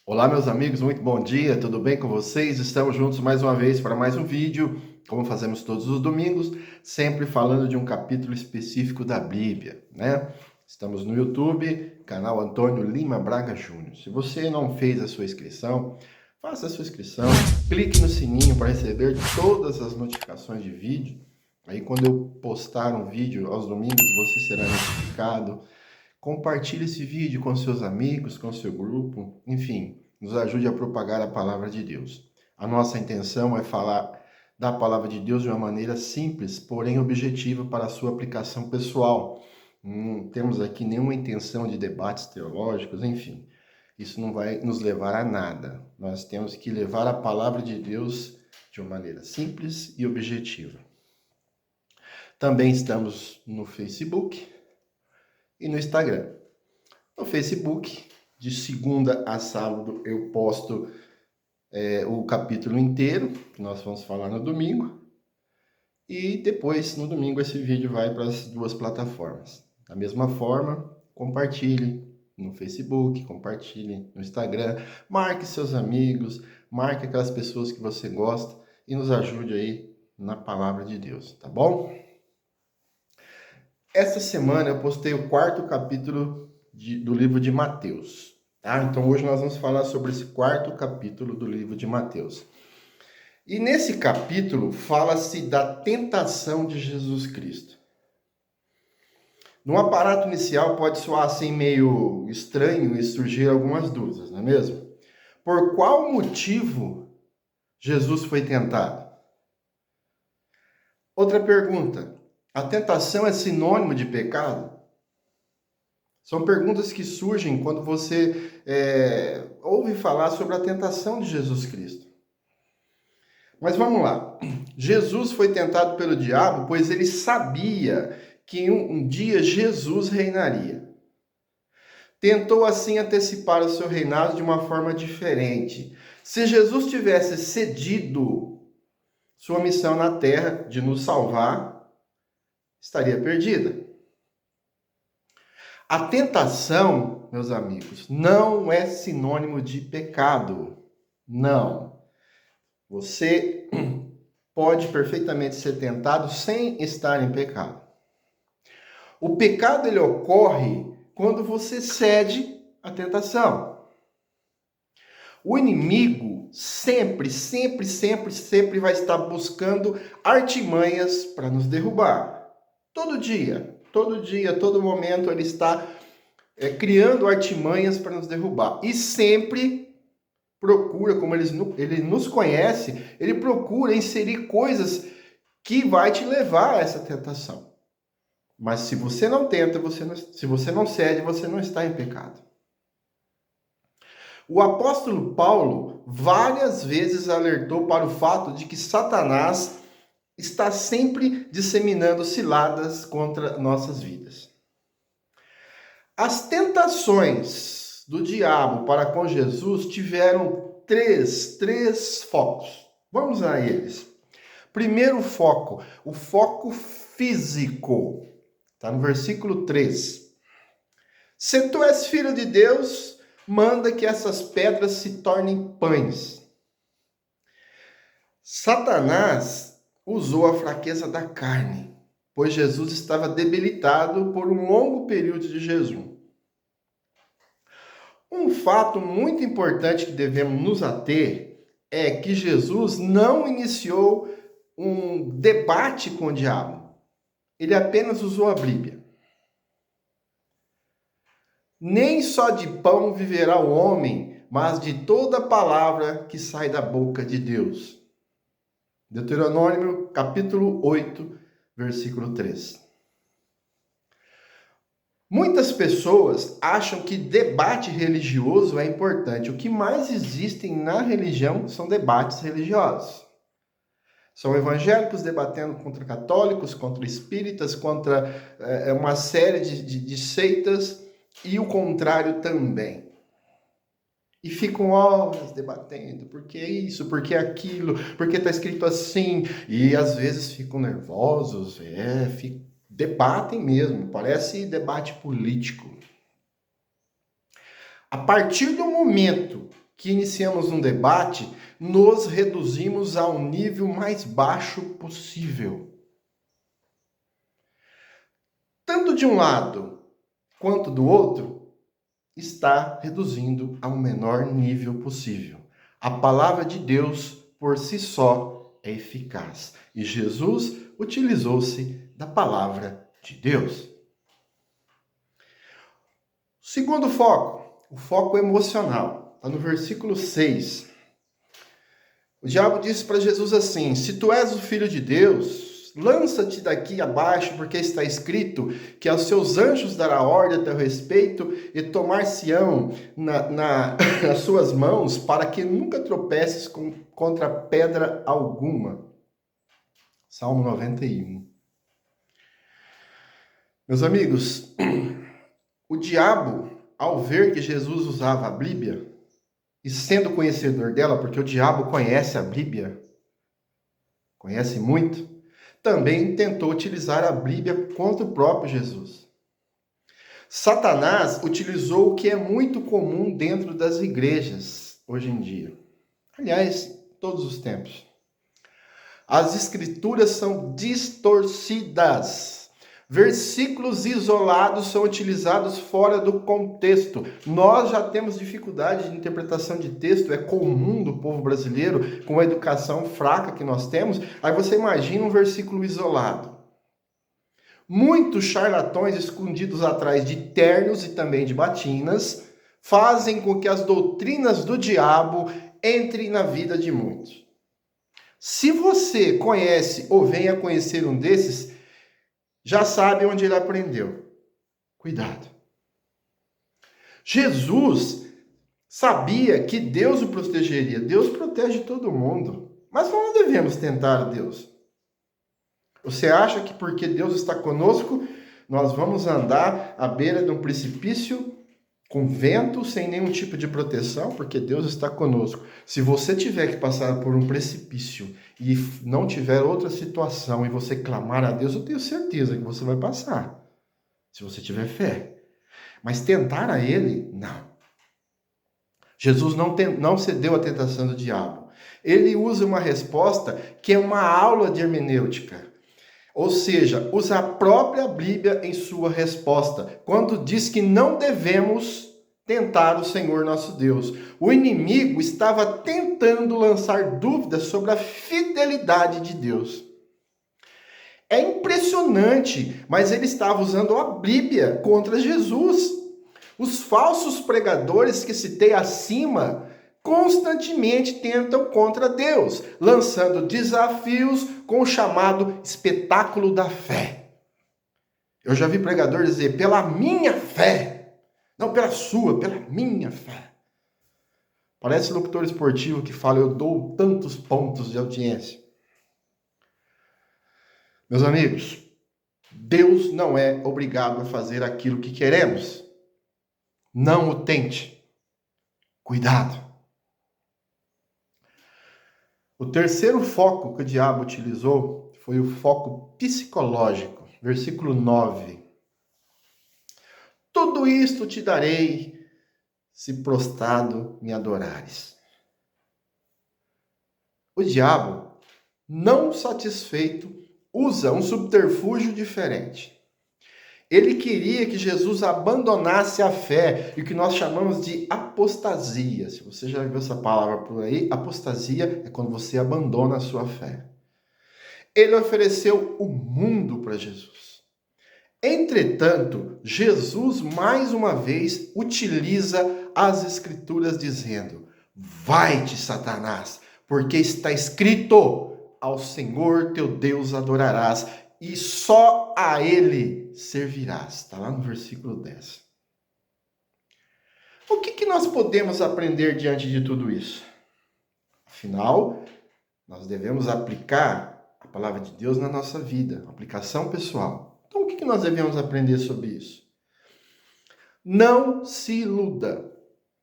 Olá, meus amigos, muito bom dia, tudo bem com vocês? Estamos juntos mais uma vez para mais um vídeo, como fazemos todos os domingos, sempre falando de um capítulo específico da Bíblia, né? Estamos no YouTube, canal Antônio Lima Braga Júnior. Se você não fez a sua inscrição, faça a sua inscrição, clique no sininho para receber todas as notificações de vídeo. Aí, quando eu postar um vídeo aos domingos, você será notificado. Compartilhe esse vídeo com seus amigos, com seu grupo, enfim, nos ajude a propagar a palavra de Deus. A nossa intenção é falar da palavra de Deus de uma maneira simples, porém objetiva para a sua aplicação pessoal. Não temos aqui nenhuma intenção de debates teológicos, enfim. Isso não vai nos levar a nada. Nós temos que levar a palavra de Deus de uma maneira simples e objetiva. Também estamos no Facebook e no Instagram. No Facebook, de segunda a sábado, eu posto o capítulo inteiro, que nós vamos falar no domingo. E depois, no domingo, esse vídeo vai para as duas plataformas. Da mesma forma, compartilhe no Facebook, compartilhe no Instagram, marque seus amigos, marque aquelas pessoas que você gosta e nos ajude aí na palavra de Deus, tá bom? Essa semana eu postei o quarto capítulo do livro de Mateus. Tá? Então hoje nós vamos falar sobre esse quarto capítulo do livro de Mateus. E nesse capítulo fala-se da tentação de Jesus Cristo. No aparato inicial pode soar assim meio estranho e surgir algumas dúvidas, não é mesmo? Por qual motivo Jesus foi tentado? Outra pergunta: a tentação é sinônimo de pecado? São perguntas que surgem quando você ouve falar sobre a tentação de Jesus Cristo. Mas vamos lá. Jesus foi tentado pelo diabo, pois ele sabia que um dia Jesus reinaria. Tentou assim antecipar o seu reinado de uma forma diferente. Se Jesus tivesse cedido sua missão na terra de nos salvar, estaria perdida. A tentação, meus amigos, não é sinônimo de pecado. Não. Você pode perfeitamente ser tentado sem estar em pecado. O pecado ele ocorre quando você cede à tentação. O inimigo sempre vai estar buscando artimanhas para nos derrubar. Todo dia, todo momento ele está criando artimanhas para nos derrubar. E sempre procura, como ele nos conhece, ele procura inserir coisas que vai te levar a essa tentação. Mas se você não tenta, se você não cede, você não está em pecado. O apóstolo Paulo várias vezes alertou para o fato de que Satanás está sempre disseminando ciladas contra nossas vidas. As tentações do diabo para com Jesus tiveram três focos. Vamos a eles. Primeiro foco, o foco físico. Está no versículo 3. Se tu és filho de Deus, manda que essas pedras se tornem pães. Satanás usou a fraqueza da carne, pois Jesus estava debilitado por um longo período de jejum. Um fato muito importante que devemos nos ater é que Jesus não iniciou um debate com o diabo. Ele apenas usou a Bíblia. Nem só de pão viverá o homem, mas de toda palavra que sai da boca de Deus. Deuteronômio, capítulo 8, versículo 3. Muitas pessoas acham que debate religioso é importante. O que mais existe na religião são debates religiosos. São evangélicos debatendo contra católicos, contra espíritas, contra uma série de seitas e o contrário também. E ficam horas debatendo, por que isso, por que aquilo, por que está escrito assim, e às vezes ficam nervosos, debatem mesmo, parece debate político. A partir do momento que iniciamos um debate, nos reduzimos ao nível mais baixo possível. Tanto de um lado quanto do outro, está reduzindo ao menor nível possível. A palavra de Deus, por si só, é eficaz. E Jesus utilizou-se da palavra de Deus. Segundo foco, o foco emocional. Está no versículo 6. O diabo disse para Jesus assim: se tu és o filho de Deus, lança-te daqui abaixo, porque está escrito que aos seus anjos dará ordem a teu respeito e tomar-se-ão nas suas mãos, para que nunca tropeces contra pedra alguma. Salmo 91. Meus amigos, o diabo, ao ver que Jesus usava a Bíblia, e sendo conhecedor dela, porque o diabo conhece a Bíblia, conhece muito, também tentou utilizar a Bíblia contra o próprio Jesus. Satanás utilizou o que é muito comum dentro das igrejas hoje em dia. Aliás, todos os tempos. As escrituras são distorcidas. Versículos isolados são utilizados fora do contexto. Nós já temos dificuldade de interpretação de texto, é comum do povo brasileiro, com a educação fraca que nós temos. Aí você imagina um versículo isolado. Muitos charlatões escondidos atrás de ternos e também de batinas fazem com que as doutrinas do diabo entrem na vida de muitos. Se você conhece ou venha conhecer um desses, já sabe onde ele aprendeu. Cuidado. Jesus sabia que Deus o protegeria. Deus protege todo mundo. Mas nós não devemos tentar Deus. Você acha que porque Deus está conosco, nós vamos andar à beira de um precipício com vento, sem nenhum tipo de proteção? Porque Deus está conosco. Se você tiver que passar por um precipício e não tiver outra situação e você clamar a Deus, eu tenho certeza que você vai passar. Se você tiver fé. Mas tentar a Ele, não. Jesus não cedeu à tentação do diabo. Ele usa uma resposta que é uma aula de hermenêutica. Ou seja, usa a própria Bíblia em sua resposta, quando diz que não devemos tentar o Senhor nosso Deus. O inimigo estava tentando lançar dúvidas sobre a fidelidade de Deus. É impressionante, mas ele estava usando a Bíblia contra Jesus. Os falsos pregadores que citei acima constantemente tentam contra Deus, lançando desafios com o chamado espetáculo da fé. Eu já vi pregador dizer, pela minha fé, não pela sua, pela minha fé. Parece locutor esportivo que fala, eu dou tantos pontos de audiência. Meus amigos, Deus não é obrigado a fazer aquilo que queremos. Não o tente. Cuidado. O terceiro foco que o diabo utilizou foi o foco psicológico. Versículo 9. Tudo isto te darei, se prostrado me adorares. O diabo, não satisfeito, usa um subterfúgio diferente. Ele queria que Jesus abandonasse a fé, e o que nós chamamos de apostasia. Se você já viu essa palavra por aí, apostasia é quando você abandona a sua fé. Ele ofereceu o mundo para Jesus. Entretanto, Jesus, mais uma vez, utiliza as Escrituras dizendo, vai-te, Satanás, porque está escrito, ao Senhor teu Deus adorarás, e só a Ele servirás. Está lá no versículo 10. O que nós podemos aprender diante de tudo isso? Afinal, nós devemos aplicar a palavra de Deus na nossa vida, aplicação pessoal. Então, o que nós devemos aprender sobre isso? Não se iluda.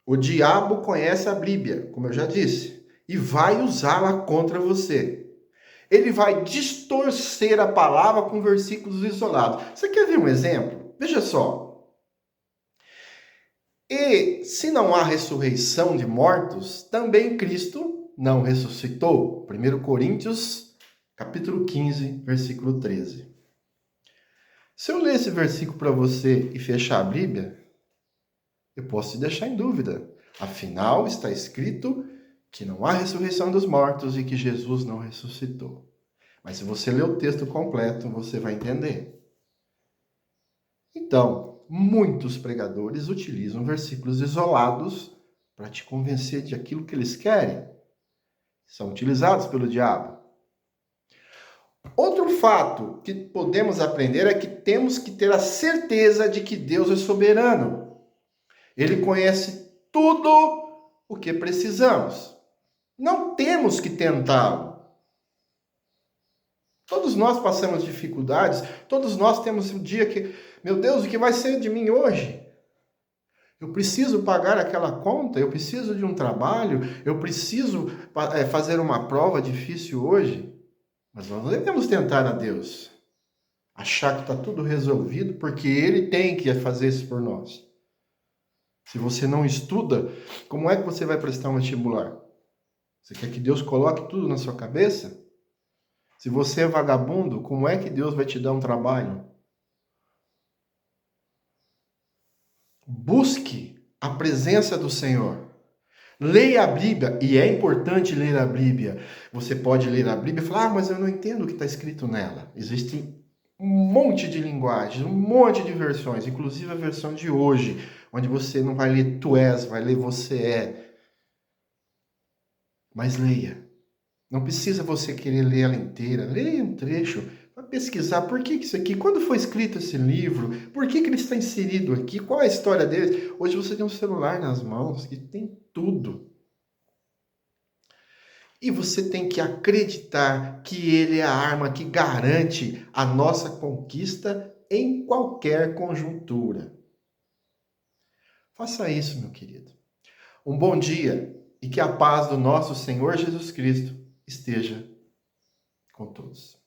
O diabo conhece a Bíblia, como eu já disse, e vai usá-la contra você. Ele vai distorcer a palavra com versículos isolados. Você quer ver um exemplo? Veja só. E se não há ressurreição de mortos, também Cristo não ressuscitou. 1 Coríntios, capítulo 15, versículo 13. Se eu ler esse versículo para você e fechar a Bíblia, eu posso te deixar em dúvida. Afinal, está escrito que não há ressurreição dos mortos e que Jesus não ressuscitou. Mas se você ler o texto completo, você vai entender. Então, muitos pregadores utilizam versículos isolados para te convencer de aquilo que eles querem. São utilizados pelo diabo. Outro fato que podemos aprender é que temos que ter a certeza de que Deus é soberano. Ele conhece tudo o que precisamos. Não temos que tentá-lo. Todos nós passamos dificuldades, todos nós temos um dia que, meu Deus, o que vai ser de mim hoje? Eu preciso pagar aquela conta, eu preciso de um trabalho, eu preciso fazer uma prova difícil hoje. Mas nós não devemos tentar a Deus, achar que está tudo resolvido, porque Ele tem que fazer isso por nós. Se você não estuda, como é que você vai prestar um vestibular? Você quer que Deus coloque tudo na sua cabeça? Se você é vagabundo, como é que Deus vai te dar um trabalho? Busque a presença do Senhor. Leia a Bíblia, e é importante ler a Bíblia. Você pode ler a Bíblia e falar, mas eu não entendo o que está escrito nela. Existe um monte de linguagens, um monte de versões, inclusive a versão de hoje, onde você não vai ler tu és, vai ler você é. Mas leia. Não precisa você querer ler ela inteira. Leia um trecho, vai pesquisar por que isso aqui, quando foi escrito esse livro, por que ele está inserido aqui, qual é a história dele. Hoje você tem um celular nas mãos que tem tudo. E você tem que acreditar que ele é a arma que garante a nossa conquista em qualquer conjuntura. Faça isso, meu querido. Um bom dia e que a paz do nosso Senhor Jesus Cristo esteja com todos.